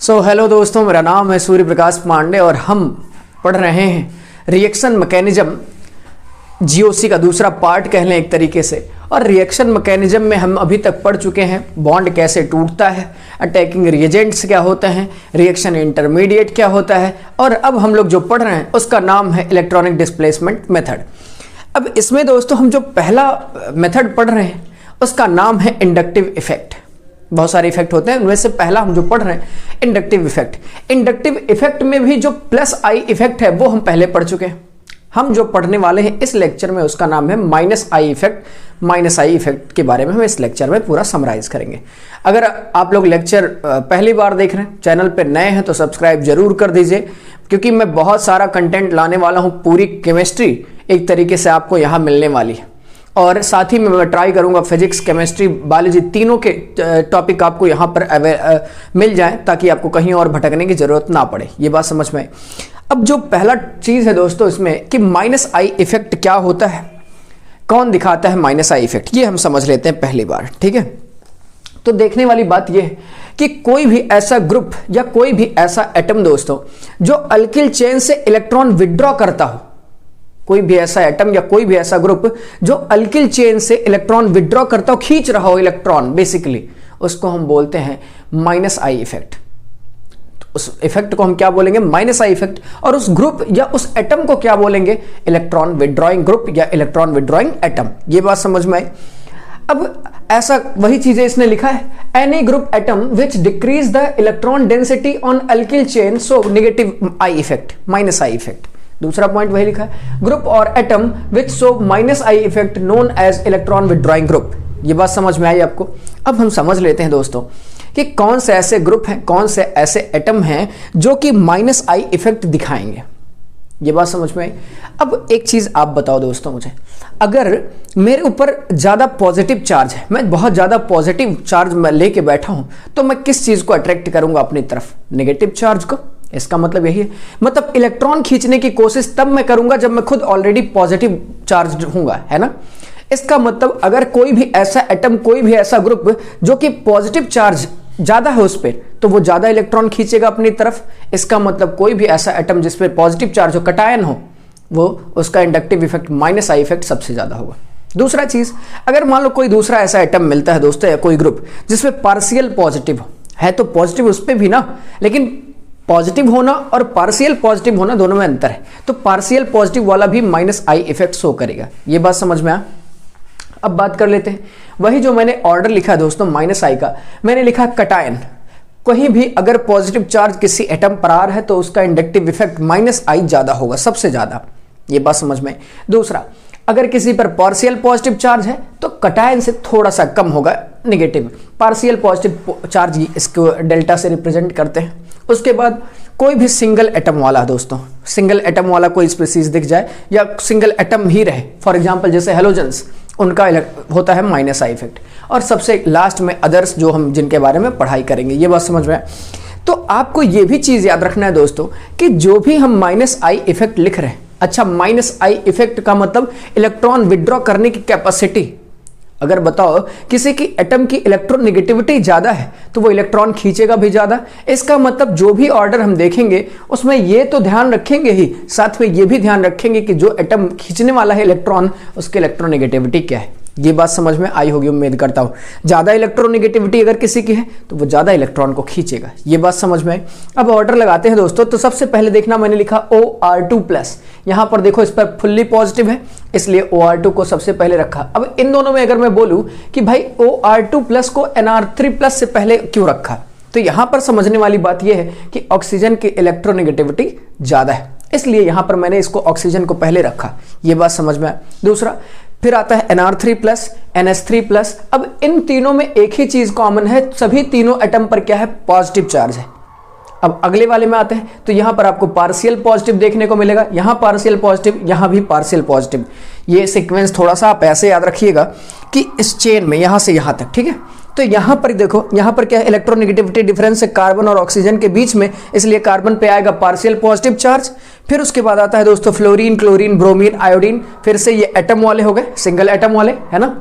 Hello दोस्तों, मेरा नाम है सूर्य प्रकाश पांडे और हम पढ़ रहे हैं रिएक्शन मैकेनिज्म, जीओसी का दूसरा पार्ट कह लें एक तरीके से। और रिएक्शन मैकेनिज्म में हम अभी तक पढ़ चुके हैं बॉन्ड कैसे टूटता है, अटैकिंग रिएजेंट्स क्या होते हैं, रिएक्शन इंटरमीडिएट क्या होता है, और अब हम लोग जो पढ़ रहे हैं उसका नाम है इलेक्ट्रॉनिक डिस्प्लेसमेंट मेथड। अब इसमें दोस्तों हम जो पहला मेथड पढ़ रहे हैं उसका नाम है इंडक्टिव इफेक्ट। बहुत सारे इफेक्ट होते हैं, उनमें से पहला हम जो पढ़ रहे हैं इंडक्टिव इफेक्ट। इंडक्टिव इफेक्ट में भी जो प्लस आई इफेक्ट है वो हम पहले पढ़ चुके हैं। हम जो पढ़ने वाले हैं इस लेक्चर में उसका नाम है minus I effect. Minus I effect के बारे में हम इस लेक्चर में पूरा समराइज करेंगे। अगर आप लोग लेक्चर पहली बार देख रहे हैं, चैनल पे नए हैं तो सब्सक्राइब जरूर कर दीजिए, क्योंकि मैं बहुत सारा कंटेंट लाने वाला हूं। पूरी केमिस्ट्री एक तरीके से आपको यहाँ मिलने वाली है, और साथ ही में मैं ट्राई करूंगा फिजिक्स, केमिस्ट्री, बायोलॉजी तीनों के टॉपिक आपको यहाँ पर मिल जाएं, ताकि आपको कहीं और भटकने की जरूरत ना पड़े। ये बात समझ में आई। अब जो पहला चीज है दोस्तों इसमें कि माइनस आई इफेक्ट क्या होता है, कौन दिखाता है माइनस आई इफेक्ट, ये हम समझ लेते हैं पहली बार। ठीक है, तो देखने वाली बात यह है कि कोई भी ऐसा ग्रुप या कोई भी ऐसा एटम दोस्तों जो अल्किल चेन से इलेक्ट्रॉन विड्रॉ करता हो, कोई भी ऐसा एटम या कोई भी ऐसा ग्रुप जो अल्किल चेन से इलेक्ट्रॉन विड्रॉ करता हो, खींच रहा हो इलेक्ट्रॉन, बेसिकली उसको हम बोलते हैं माइनस आई इफेक्ट। उस इफेक्ट को हम क्या बोलेंगे? Minus I effect. और उस ग्रुप या उस एटम को क्या बोलेंगे? इलेक्ट्रॉन विड्रॉइंग ग्रुप या इलेक्ट्रॉन विड्रॉइंग एटम। ये बात समझ में आई। अब ऐसा वही चीजें इसने लिखा है, any group atom which decrease the electron density on alkyl chain so negative I effect, minus I effect. दूसरा पॉइंट वही लिखा है, ग्रुप और atom which show minus I effect known as electron withdrawing group. ये बात समझ में आई आपको? अब हम समझ लेते हैं दोस्तों कि कौन से ऐसे ग्रुप हैं, कौन से ऐसे एटम हैं जो कि माइनस आई इफेक्ट दिखाएंगे। ये बात समझ में आई। अब एक चीज आप बताओ दोस्तों मुझे, अगर मेरे ऊपर ज्यादा पॉजिटिव चार्ज है, मैं बहुत ज्यादा पॉजिटिव चार्ज मैं लेके बैठा हूं, तो मैं किस चीज को अट्रैक्ट करूंगा अपनी तरफ? नेगेटिव चार्ज को। इसका मतलब यही है, मतलब इलेक्ट्रॉन खींचने की कोशिश तब मैं करूंगा जब मैं खुद ऑलरेडी पॉजिटिव चार्ज हूंगा, है ना। इसका मतलब अगर कोई भी ऐसा एटम, कोई भी ऐसा ग्रुप जो कि पॉजिटिव चार्ज ज्यादा है उस पर, तो वो ज्यादा इलेक्ट्रॉन खींचेगा अपनी तरफ। इसका मतलब कोई भी ऐसा एटम जिस पर पॉजिटिव चार्ज हो, कटायन हो, वो उसका inductive effect minus I effect सबसे ज्यादा होगा। दूसरा चीज, अगर मान लो कोई दूसरा ऐसा एटम मिलता है दोस्तों या कोई ग्रुप जिसमें पार्शियल पॉजिटिव है, तो पॉजिटिव उस पर भी ना, लेकिन पॉजिटिव होना और पार्शियल पॉजिटिव होना दोनों में अंतर है। तो पार्शियल पॉजिटिव वाला भी माइनस आई इफेक्ट शो करेगा। ये बात समझ में आ। अब बात कर लेते हैं वही जो मैंने ऑर्डर लिखा दोस्तों माइनस आई का, मैंने लिखा कटायन। कहीं भी अगर पॉजिटिव चार्ज किसी एटम पर आ रहा है तो उसका इंडक्टिव इफेक्ट माइनस आई ज्यादा होगा, सबसे ज्यादा। ये बात समझ में। दूसरा, अगर किसी पर पार्शियल पॉजिटिव चार्ज है तो कटायन से थोड़ा सा कम होगा नेगेटिव। पार्शियल पॉजिटिव चार्ज इसको डेल्टा से रिप्रेजेंट करते हैं। उसके बाद कोई भी सिंगल एटम वाला दोस्तों, सिंगल एटम वाला कोई स्पीसीज दिख जाए या सिंगल एटम ही रहे, फॉर एग्जांपल जैसे हेलोजेंस, उनका होता है माइनस आई इफेक्ट। और सबसे लास्ट में अदर्स, जो हम जिनके बारे में पढ़ाई करेंगे। ये बात समझ में आए। तो आपको ये भी चीज याद रखना है दोस्तों कि जो भी हम माइनस आई इफेक्ट लिख रहे हैं, अच्छा माइनस आई इफेक्ट का मतलब इलेक्ट्रॉन विड्रॉ करने की कैपेसिटी। अगर बताओ किसी की एटम की इलेक्ट्रोनेगेटिविटी ज्यादा है तो वो इलेक्ट्रॉन खींचेगा भी ज्यादा। इसका मतलब जो भी ऑर्डर हम देखेंगे उसमें ये तो ध्यान रखेंगे ही, साथ में ये भी ध्यान रखेंगे कि जो एटम खींचने वाला है इलेक्ट्रॉन, उसकी इलेक्ट्रोनेगेटिविटी क्या है। ये बात समझ में आई होगी, उम्मीद करता हूं। ज्यादा इलेक्ट्रोनेगेटिविटी अगर किसी की है तो वो ज्यादा इलेक्ट्रॉन को खींचेगा। ये बात समझ में आई। अब ऑर्डर लगाते हैं दोस्तों। तो सबसे पहले देखना, मैंने लिखा OR2+। यहां पर देखो इस पर फुल्ली पॉजिटिव है, इसलिए OR2 को सबसे पहले रखा। अब इन दोनों में अगर मैं बोलूं कि भाई OR2+ को NR3+ से पहले क्यों रखा, तो यहां पर समझने वाली बात यह है कि ऑक्सीजन की इलेक्ट्रोनेगेटिविटी ज्यादा है, इसलिए यहां पर मैंने इसको ऑक्सीजन को पहले रखा। यह बात समझ में आया। दूसरा, फिर आता है NR3+, NH3+। अब इन तीनों में एक ही चीज कॉमन है, सभी तीनों एटम पर क्या है? पॉजिटिव चार्ज है। अब अगले वाले में आते हैं तो यहां पर आपको पार्शियल पॉजिटिव देखने को मिलेगा, यहां पार्शियल पॉजिटिव, यहां भी पार्शियल पॉजिटिव। ये सीक्वेंस थोड़ा सा आप ऐसे याद रखिएगा कि इस चेन में यहां से यहां तक, ठीक है। तो यहां पर देखो, यहां पर क्या है? इलेक्ट्रोनेगेटिविटी डिफरेंस है कार्बन और ऑक्सीजन के बीच में, इसलिए कार्बन पे आएगा पार्शियल पॉजिटिव चार्ज। फिर उसके बाद आता है दोस्तों फ्लोरीन, क्लोरीन, ब्रोमीन, आयोडीन। फिर से ये एटम वाले हो गए, सिंगल एटम वाले, है ना।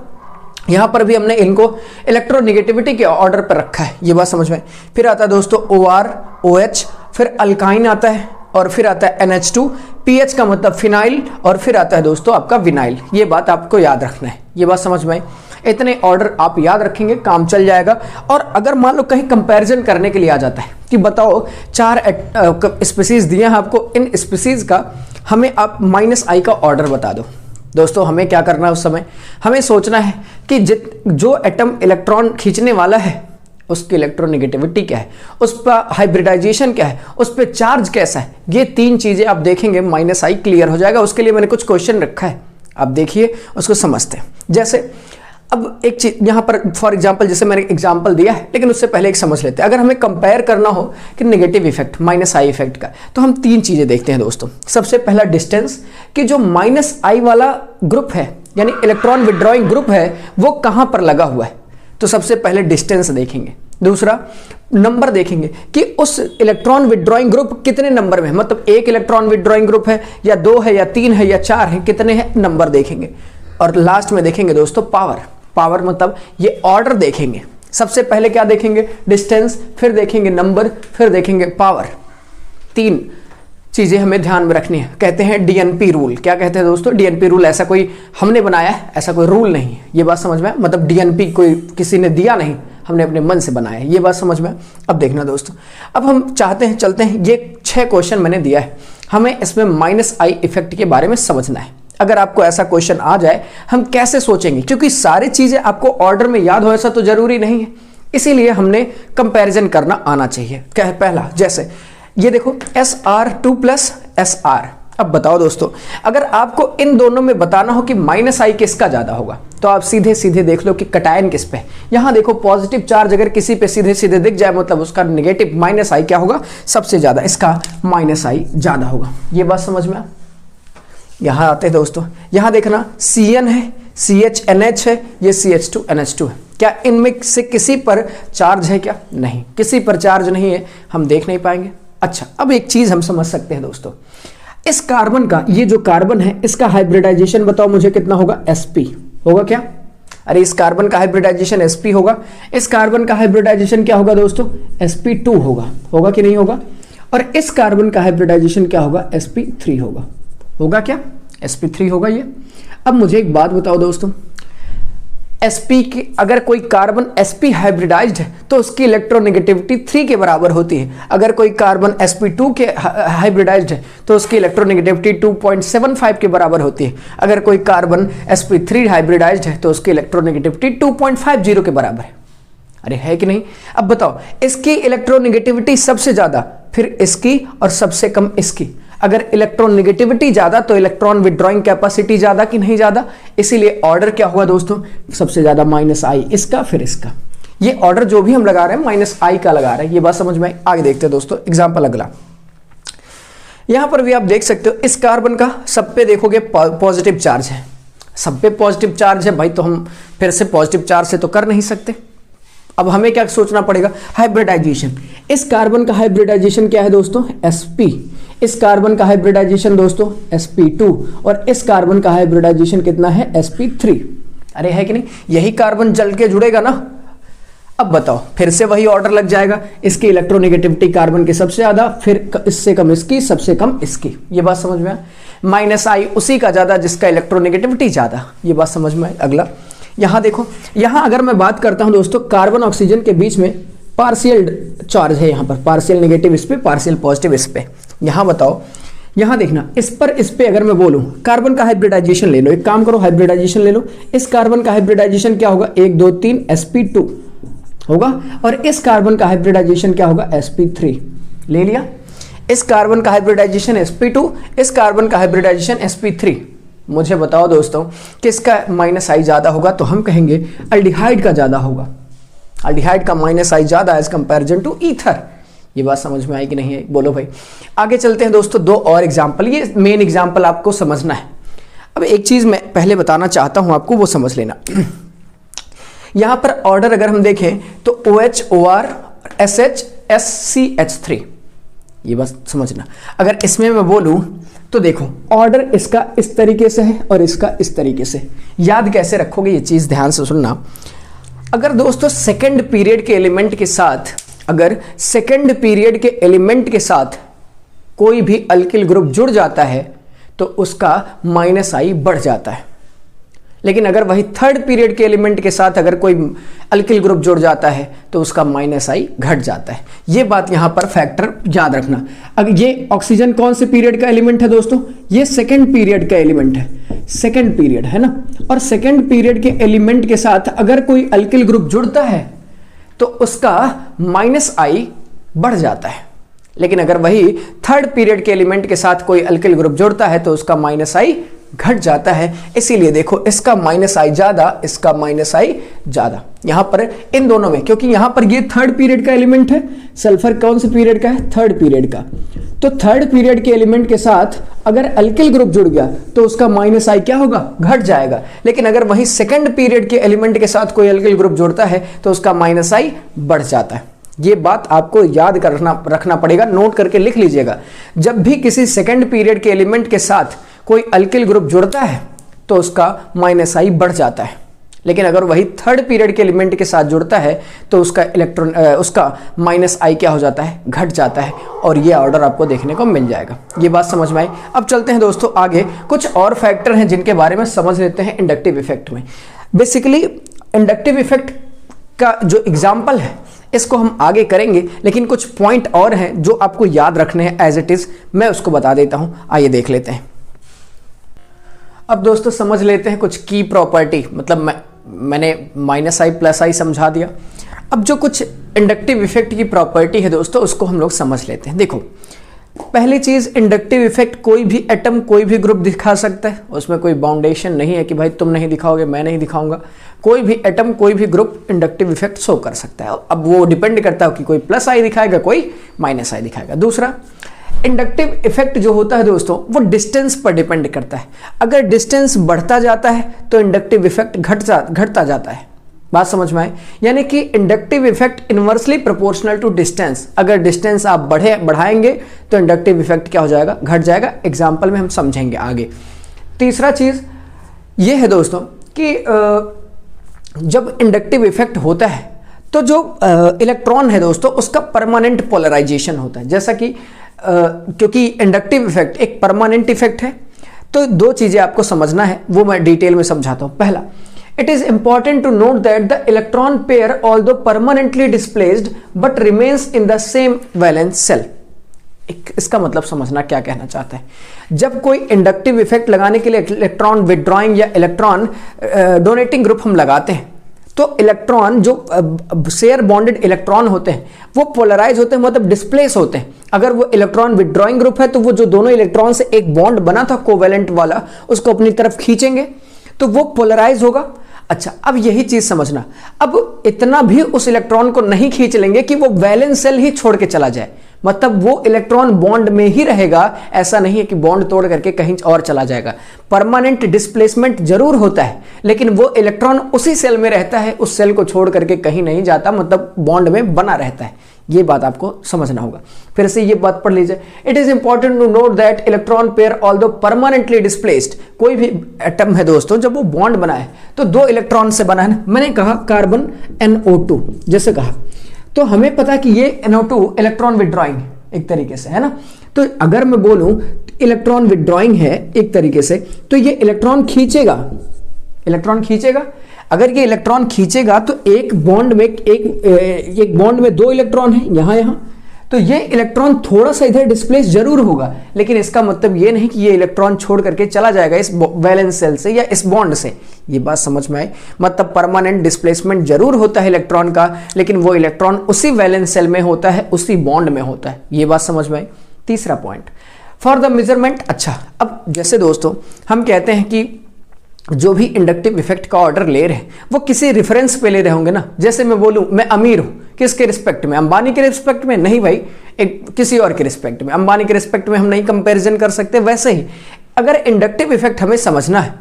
यहाँ पर भी हमने इनको इलेक्ट्रोनेगेटिविटी के ऑर्डर पर रखा है, ये बात समझ में। फिर आता है दोस्तों OR, OH, फिर अल्काइन आता है और फिर आता है NH2, PH का मतलब फिनाइल और फिर आता है दोस्तों आपका विनाइल। ये बात आपको याद रखना है, ये बात समझ में आई। इतने ऑर्डर आप याद रखेंगे, काम चल जाएगा। और अगर मान लो कहीं कंपैरिजन करने के लिए आ जाता है कि बताओ 4 स्पीसीज दिए हैं आपको, इन स्पीसीज का हमें आप -I का ऑर्डर बता दो। दोस्तों हमें क्या करना है उस समय, हमें सोचना है कि जो एटम इलेक्ट्रॉन खींचने वाला है उसकी इलेक्ट्रोनेगेटिविटी क्या है, उस पर हाइब्रिडाइजेशन क्या है, उस पर चार्ज कैसा है। ये 3 चीजें आप देखेंगे -I क्लियर हो जाएगा। उसके लिए मैंने कुछ क्वेश्चन रखा है, आप देखिए उसको समझते हैं। जैसे अब एक चीज यहाँ पर फॉर एग्जांपल, जैसे मैंने एग्जांपल दिया है, लेकिन उससे पहले एक समझ लेते हैं। अगर हमें कंपेयर करना हो कि नेगेटिव इफेक्ट -I इफेक्ट का, तो हम 3 चीजें देखते हैं दोस्तों। सबसे पहला डिस्टेंस, कि जो -I वाला ग्रुप है यानी इलेक्ट्रॉन विड्रॉइंग ग्रुप है वो कहां पर लगा हुआ है, तो सबसे पहले डिस्टेंस देखेंगे। दूसरा नंबर देखेंगे कि उस इलेक्ट्रॉन विड्रॉइंग ग्रुप कितने नंबर में है, मतलब 1 इलेक्ट्रॉन विड्रॉइंग ग्रुप है या 2 है या 3 है या 4 है, कितने हैं नंबर देखेंगे। और लास्ट में देखेंगे दोस्तों पावर मतलब ये ऑर्डर देखेंगे। सबसे पहले क्या देखेंगे, डिस्टेंस, फिर देखेंगे नंबर, फिर देखेंगे पावर। 3 चीजें हमें ध्यान में रखनी है। कहते हैं DNP रूल। क्या कहते हैं दोस्तों, DNP रूल ऐसा कोई हमने बनाया है, ऐसा कोई रूल नहीं है, ये बात समझ में। मतलब DNP कोई किसी ने दिया नहीं, हमने अपने मन से बनाया है, ये बात समझ में। अब देखना दोस्तों, अब हम चाहते हैं, चलते हैं, ये 6 क्वेश्चन मैंने दिया है, हमें इसमें -I इफेक्ट के बारे में समझना है। अगर आपको ऐसा क्वेश्चन आ जाए हम कैसे सोचेंगे, क्योंकि सारी चीजें आपको ऑर्डर में याद हो ऐसा तो जरूरी नहीं है, इसीलिए हमने कंपैरिजन करना आना चाहिए। क्या पहला, जैसे ये देखो SR2 + SR। अब बताओ दोस्तों, अगर आपको इन दोनों में बताना हो कि -I किसका ज्यादा होगा, तो आप सीधे सीधे देख लो कि कटायन किस पे। यहां देखो पॉजिटिव चार्ज अगर किसी पे सीधे सीधे दिख जाए मतलब उसका नेगेटिव -I क्या होगा, सबसे ज्यादा, इसका -I ज्यादा होगा। ये बात समझ में। यहां आते हैं दोस्तों, यहां देखना CN है, CHNH है, ये CH2NH2 है। क्या इनमें से किसी पर चार्ज है क्या, नहीं, किसी पर चार्ज नहीं है, हम देख नहीं पाएंगे। अच्छा, अब एक चीज हम समझ सकते हैं दोस्तों, इस कार्बन का, ये जो कार्बन है इसका हाइब्रिडाइजेशन बताओ मुझे कितना होगा, sp होगा क्या। अरे इस कार्बन का हाइब्रिडाइजेशन sp होगा, इस कार्बन का हाइब्रिडाइजेशन क्या होगा दोस्तों, sp2 होगा कि नहीं होगा। और इस कार्बन का हाइब्रिडाइजेशन क्या होगा, sp3 होगा क्या, sp3 होगा ये। अब मुझे एक बात बताओ दोस्तों, sp की अगर कोई कार्बन sp हाइब्रिडाइज्ड है तो उसकी इलेक्ट्रोनेगेटिविटी 3 के बराबर होती है। अगर कोई कार्बन sp2 के हाइब्रिडाइज्ड है तो उसकी इलेक्ट्रोनेगेटिविटी 2.75 के बराबर होती है। अगर कोई कार्बन sp3 हाइब्रिडाइज्ड है तो उसकी इलेक्ट्रोनेगेटिविटी 2.50 के बराबर है। अरे है कि नहीं। अब बताओ, इसकी इलेक्ट्रोनेगेटिविटी सबसे ज्यादा, फिर इसकी और सबसे कम इसकी। अगर इलेक्ट्रॉन नेगेटिविटी ज्यादा तो इलेक्ट्रॉन विड्रॉइंग कैपेसिटी ज्यादा कि नहीं ज्यादा, इसीलिए ऑर्डर क्या हुआ दोस्तों, सबसे ज्यादा -I इसका, फिर इसका। ये ऑर्डर जो भी हम लगा रहे हैं -I का लगा रहे हैं, ये बात समझ में। आगे देखते हैं दोस्तों एग्जांपल अगला। यहां पर भी आप देख सकते हो, इस कार्बन का सब पे देखोगे पॉजिटिव चार्ज है, सब पे पॉजिटिव चार्ज है भाई, तो हम फिर से पॉजिटिव चार्ज से तो कर नहीं सकते। अब हमें क्या सोचना पड़ेगा, हाइब्रिडाइजेशन। इस कार्बन का हाइब्रिडाइजेशन क्या है दोस्तों, sp। इस कार्बन का हाइब्रिडाइजेशन दोस्तों sp2 और इस कार्बन का हाइब्रिडाइजेशन कितना है, sp3। अरे है कि नहीं, यही कार्बन जल के जुड़ेगा ना। अब बताओ, फिर से वही ऑर्डर लग जाएगा, इसकी इलेक्ट्रोनेगेटिविटी कार्बन की सबसे ज्यादा, फिर इससे कम इसकी, सबसे कम इसकी। ये बात समझ में आया। -I उसी का ज्यादा जिसका इलेक्ट्रोनेगेटिविटी ज्यादा, ये बात समझ में आई। अगला यहां देखो, यहां अगर मैं बात करता हूं दोस्तों, कार्बन ऑक्सीजन के बीच में पार्शियल चार्ज है, यहां पर पार्शियल नेगेटिव इस पे, पार्शियल पॉजिटिव इस पे। यहां बताओ, यहां देखना, इस पे अगर मैं बोलूं कार्बन का हाइब्रिडाइजेशन ले लो, एक काम करो हाइब्रिडाइजेशन ले लो। इस कार्बन का हाइब्रिडाइजेशन क्या होगा, 1 2 3 sp2 होगा, और इस कार्बन का हाइब्रिडाइजेशन क्या होगा, sp3। ले लिया। इस कार्बन का हाइब्रिडाइजेशन sp2, इस कार्बन का हाइब्रिडाइजेशन sp3। मुझे बताओ दोस्तों, किसका -I ज्यादा होगा, तो हम कहेंगे अल्डिहाइड का ज्यादा होगा। अल्डिहाइड का -I ज्यादा एज कंपैरिजन टू ईथर। ये बात समझ में आई कि नहीं है, बोलो भाई। आगे चलते हैं दोस्तों, 2 और एग्जाम्पल, ये मेन एग्जाम्पल आपको समझना है। अब एक चीज मैं पहले बताना चाहता हूं आपको, वो समझ लेना। यहां पर ऑर्डर अगर हम देखें तो OH OR SH SCH3, ये बात समझना। अगर इसमें मैं बोलूं तो देखो, ऑर्डर इसका इस तरीके से है और इसका इस तरीके से। याद कैसे रखोगे ये चीज़ ध्यान से सुनना। अगर दोस्तों सेकंड पीरियड के एलिमेंट के साथ, अगर सेकंड पीरियड के एलिमेंट के साथ कोई भी अल्किल ग्रुप जुड़ जाता है तो उसका -i बढ़ जाता है। लेकिन अगर वही थर्ड पीरियड के एलिमेंट के साथ अगर कोई अल्किल ग्रुप जुड़ जाता है तो उसका -i घट जाता है। ये बात यहां पर फैक्टर याद रखना। अगर ये ऑक्सीजन कौन से पीरियड का एलिमेंट है दोस्तों? ये सेकंड पीरियड का एलिमेंट है, सेकंड पीरियड है ना। और सेकंड पीरियड के एलिमेंट के साथ अगर कोई अल्किल ग्रुप जुड़ता है तो उसका -i बढ़ जाता है। लेकिन अगर वही थर्ड पीरियड के एलिमेंट के साथ कोई अल्किल ग्रुप जुड़ता है तो उसका -i घट जाता है। इसीलिए देखो इसका -i ज्यादा, इसका -i ज्यादा यहां पर इन दोनों में, क्योंकि यहां पर ये थर्ड पीरियड का एलिमेंट है। सल्फर कौन से पीरियड का है? थर्ड पीरियड का। तो थर्ड पीरियड के एलिमेंट के साथ अगर अल्किल ग्रुप जुड़ गया तो उसका -i क्या होगा? घट जाएगा। लेकिन अगर वही सेकंड पीरियड के एलिमेंट के साथ कोई अल्किल ग्रुप जुड़ता है तो उसका -i बढ़ जाता है। ये बात आपको याद रखना पड़ेगा, नोट करके लिख लीजिएगा। जब भी किसी सेकंड पीरियड के एलिमेंट के साथ कोई अल्किल ग्रुप जुड़ता है तो उसका -i बढ़ जाता है। लेकिन अगर वही थर्ड पीरियड के एलिमेंट के साथ जुड़ता है तो उसका उसका -i क्या हो जाता है? घट जाता है। और ये ऑर्डर आपको देखने को मिल जाएगा। ये बात समझ में आई? अब चलते हैं दोस्तों आगे। कुछ और फैक्टर हैं जिनके बारे में समझ लेते हैं इंडक्टिव इफेक्ट में। बेसिकली इंडक्टिव इफेक्ट का जो एग्जाम्पल है इसको हम आगे करेंगे, लेकिन कुछ पॉइंट और हैं जो आपको याद रखने हैं एज इट इज, मैं उसको बता देता हूं। आइए देख लेते हैं। अब दोस्तों समझ लेते हैं कुछ की प्रॉपर्टी, मतलब मैंने -i +i समझा दिया। अब जो कुछ इंडक्टिव इफेक्ट की प्रॉपर्टी है दोस्तों उसको हम लोग समझ लेते हैं। देखो पहली चीज, इंडक्टिव इफेक्ट कोई भी एटम कोई भी ग्रुप दिखा सकता है। उसमें कोई बाउंडेशन नहीं है कि भाई तुम नहीं दिखाओगे मैं नहीं दिखाऊंगा। कोई भी एटम कोई भी ग्रुप इंडक्टिव इफेक्ट शो कर सकता है। अब वो डिपेंड करता है कि कोई +i दिखाएगा कोई -i दिखाएगा। दूसरा, इंडक्टिव इफेक्ट जो होता है दोस्तों वो डिस्टेंस पर डिपेंड करता है। अगर डिस्टेंस बढ़ता जाता है तो इंडक्टिव इफेक्ट घटता जाता है। बात समझ में आए? यानी कि inductive effect inversely proportional to distance. अगर डिस्टेंस आप बढ़ाएंगे तो इंडक्टिव इफेक्ट क्या हो जाएगा? घट जाएगा। एग्जाम्पल में हम समझेंगे आगे। तीसरा चीज ये है दोस्तों कि जब इंडक्टिव इफेक्ट होता है तो जो इलेक्ट्रॉन है दोस्तों उसका परमानेंट पोलराइजेशन होता है। जैसा कि क्योंकि इंडक्टिव इफेक्ट एक परमानेंट इफेक्ट है तो दो चीजें आपको समझना है, वो मैं डिटेल में समझाता हूं। पहला, it is important to note that the electron pair although permanently displaced but remains in the same valence cell। इसका मतलब समझना क्या कहना चाहता है। जब कोई इंडक्टिव इफेक्ट लगाने के लिए इलेक्ट्रॉन विड्रॉइंग या इलेक्ट्रॉन डोनेटिंग ग्रुप हम लगाते हैं तो इलेक्ट्रॉन जो शेयर बॉन्डेड इलेक्ट्रॉन होते हैं वो पोलराइज होते हैं, मतलब डिस्प्लेस होते हैं। अगर वो इलेक्ट्रॉन विड्रॉइंग ग्रुप है तो वो जो दोनों इलेक्ट्रॉन से एक बॉन्ड बना था कोवेलेंट वाला उसको अपनी तरफ खींचेंगे तो वो पोलराइज होगा। अच्छा, अब यही चीज समझना, अब इतना भी उस इलेक्ट्रॉन को नहीं खींच लेंगे कि वो वैलेंस सेल ही छोड़ के चला जाए, मतलब वो इलेक्ट्रॉन बॉन्ड में ही रहेगा। ऐसा नहीं है कि बॉन्ड तोड़ करके कहीं और चला जाएगा। परमानेंट डिस्प्लेसमेंट जरूर होता है लेकिन वो इलेक्ट्रॉन उसी सेल में रहता है, उस सेल को छोड़ करके कहीं नहीं जाता, मतलब बॉन्ड में बना रहता है। ये बात आपको समझना होगा। फिर से ये बात पढ़ लीजिए। It is important to note that electron pair although permanently displaced, कोई भी एटम है दोस्तों जब वो बॉन्ड बना है तो दो इलेक्ट्रॉन से बना है ना। मैंने कहा कार्बन NO2 जैसे कहा, तो हमें पता कि ये NO2 इलेक्ट्रॉन विड्रॉइंग एक तरीके से है ना। तो अगर मैं बोलूं इलेक्ट्रॉन विड्रॉइंग है एक तरीके से तो ये इलेक्ट्रॉन खींचेगा, इलेक्ट्रॉन खींचेगा। अगर ये इलेक्ट्रॉन खींचेगा तो एक बॉन्ड में दो इलेक्ट्रॉन है यहां, तो ये इलेक्ट्रॉन थोड़ा सा इधर डिस्प्लेस जरूर होगा, लेकिन इसका मतलब ये नहीं कि ये इलेक्ट्रॉन छोड़ करके चला जाएगा इस वैलेंस सेल से या इस बॉन्ड से। ये बात समझ में आई? मतलब परमानेंट डिस्प्लेसमेंट जरूर होता है इलेक्ट्रॉन का, लेकिन वो इलेक्ट्रॉन उसी वैलेंस सेल में होता है, उसी बॉन्ड में होता है। ये बात समझ में आई? तीसरा पॉइंट, फॉर द मेजरमेंट। अच्छा, अब जैसे दोस्तों हम कहते हैं कि जो भी इंडक्टिव इफेक्ट का ऑर्डर ले रहे हैं वो किसी रेफरेंस पे ले रहे होंगे ना। जैसे मैं बोलूं मैं अमीर हूं, किसके रिस्पेक्ट में? अंबानी के रिस्पेक्ट में? नहीं भाई, एक किसी और के रिस्पेक्ट में। अंबानी के रिस्पेक्ट में हम नहीं कंपैरिजन कर सकते। वैसे ही अगर इंडक्टिव इफेक्ट हमें समझना है,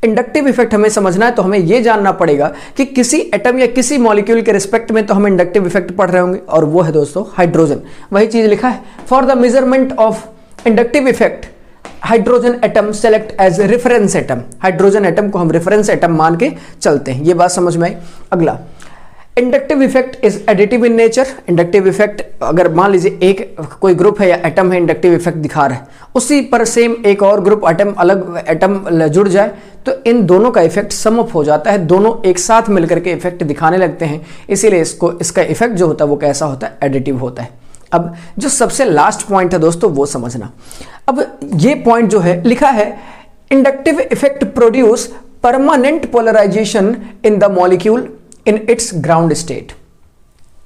इंडक्टिव इफेक्ट हमें समझना है तो हमें यह जानना पड़ेगा कि किसी एटम या किसी मॉलिक्यूल के रिस्पेक्ट में तो हम इंडक्टिव इफेक्ट पढ़ रहे होंगे, और वो है दोस्तों हाइड्रोजन। वही चीज लिखा है, for the measurement of inductive effect hydrogen atom select as reference atom, hydrogen atom को हम रेफरेंस एटम मान के चलते हैं। ये बात समझ में आई। अगला, inductive effect is additive in nature. Inductive effect, अगर मान लीजिए एक कोई ग्रुप है या एटम है, इंडक्टिव इफेक्ट दिखा रहा है, उसी पर सेम एक और ग्रुप एटम, अलग एटम जुड़ जाए तो इन दोनों का इफेक्ट सम अप हो जाता है, दोनों एक साथ मिलकर के इफेक्ट दिखाने लगते हैं। इसीलिए इसका इफेक्ट जो होता है वो कैसा होता है, एडिटिव होता है। अब जो सबसे लास्ट पॉइंट है दोस्तों वो समझना। अब ये पॉइंट जो है लिखा है, inductive effect produce permanent polarization in the molecule in its ground state.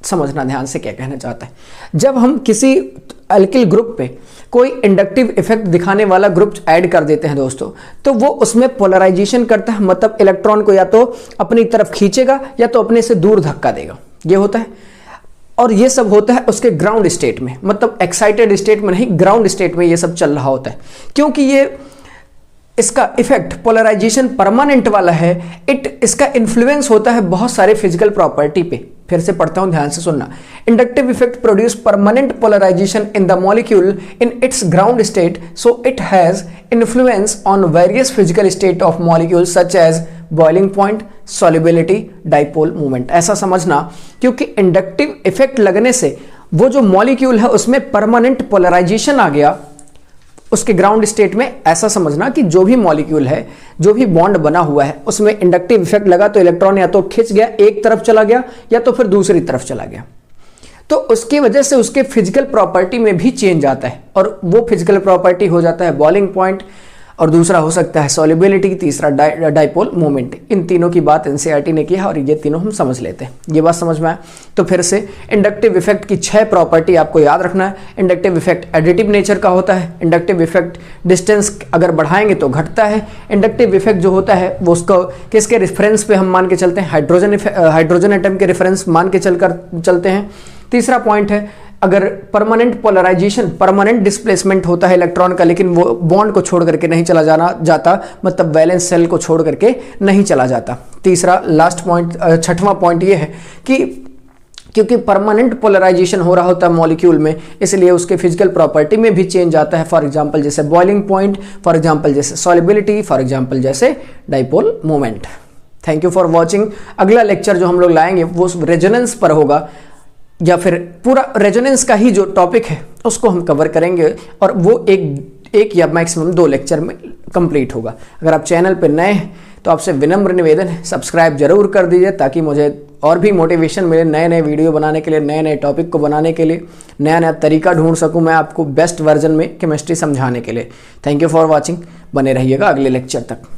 समझना ध्यान से क्या कहना चाहता है। जब हम किसी अल्किल ग्रुप पे कोई इंडक्टिव इफेक्ट दिखाने वाला ग्रुप ऐड कर देते हैं दोस्तों, तो वो उसमें पोलराइजेशन करता है, मतलब इलेक्ट्रॉन को या तो अपनी तरफ खींचेगा या तो अपने से दूर धक्का देगा, ये होता है। और ये सब होता है उसके ग्राउंड स्टेट में, मतलब एक्साइटेड स्टेट में नहीं, ग्राउंड स्टेट में ये सब चल रहा होता है। क्योंकि ये इसका इफेक्ट पोलराइजेशन परमानेंट वाला है, इसका इन्फ्लुएंस होता है बहुत सारे फिजिकल प्रॉपर्टी पे। फिर से पढ़ता हूं, ध्यान से सुनना। Inductive effect produce permanent polarization in the molecule in its ground state, so it has influence on various physical state of molecule such as boiling point, solubility, dipole movement. ऐसा समझना, क्योंकि इंडक्टिव इफेक्ट लगने से वो जो molecule है उसमें permanent polarisation आ गया उसके ग्राउंड स्टेट में। ऐसा समझना कि जो भी मॉलिक्यूल है, जो भी बॉन्ड बना हुआ है, उसमें इंडक्टिव इफेक्ट लगा तो इलेक्ट्रॉन या तो खिंच गया, एक तरफ चला गया, या तो फिर दूसरी तरफ चला गया। तो उसकी वजह से उसके फिजिकल प्रॉपर्टी में भी चेंज आता है, और वो फिजिकल प्रॉपर्टी हो जाता है बॉइलिंग पॉइंट, और दूसरा हो सकता है सॉल्युबिलिटी, तीसरा डाइपोल मोमेंट। इन तीनों की बात एनसीईआरटी ने की है और ये तीनों हम समझ लेते हैं। ये बात समझ में आए तो फिर से इंडक्टिव इफेक्ट की 6 प्रॉपर्टी आपको याद रखना है। इंडक्टिव इफेक्ट एडिटिव नेचर का होता है। इंडक्टिव इफेक्ट डिस्टेंस अगर बढ़ाएंगे तो घटता है। इंडक्टिव इफेक्ट जो होता है वो उसको किसके रेफरेंस पे हम मान के चलते हैं, हाइड्रोजन एटम के रेफरेंस मान के चलते हैं। तीसरा पॉइंट है, अगर परमानेंट पोलराइजेशन, परमानेंट डिस्प्लेसमेंट होता है इलेक्ट्रॉन का, लेकिन वो बॉन्ड को छोड़ करके नहीं चला जाता, मतलब वैलेंस सेल को छोड़ करके नहीं चला जाता। तीसरा लास्ट पॉइंट, छठवां पॉइंट ये है कि क्योंकि परमानेंट पोलराइजेशन हो रहा होता है मॉलिक्यूल में, इसलिए उसके फिजिकल प्रॉपर्टी में भी चेंज आता है। फॉर एग्जांपल जैसे बॉइलिंग पॉइंट, फॉर एग्जांपल जैसे सॉल्युबिलिटी, फॉर एग्जांपल जैसे dipole moment. Thank you for watching. अगला लेक्चर जो हम लोग लाएंगे वो रेजोनेंस पर होगा, या फिर पूरा रेजोनेंस का ही जो टॉपिक है उसको हम कवर करेंगे, और वो एक या मैक्सिमम 2 लेक्चर में कंप्लीट होगा। अगर आप चैनल पर नए हैं तो आपसे विनम्र निवेदन है, सब्सक्राइब जरूर कर दीजिए, ताकि मुझे और भी मोटिवेशन मिले नए नए वीडियो बनाने के लिए, नए नए टॉपिक को बनाने के लिए, नया नया तरीका ढूंढ सकूं मैं आपको बेस्ट वर्जन में केमिस्ट्री समझाने के लिए। Thank you for watching. बने रहिएगा अगले लेक्चर तक।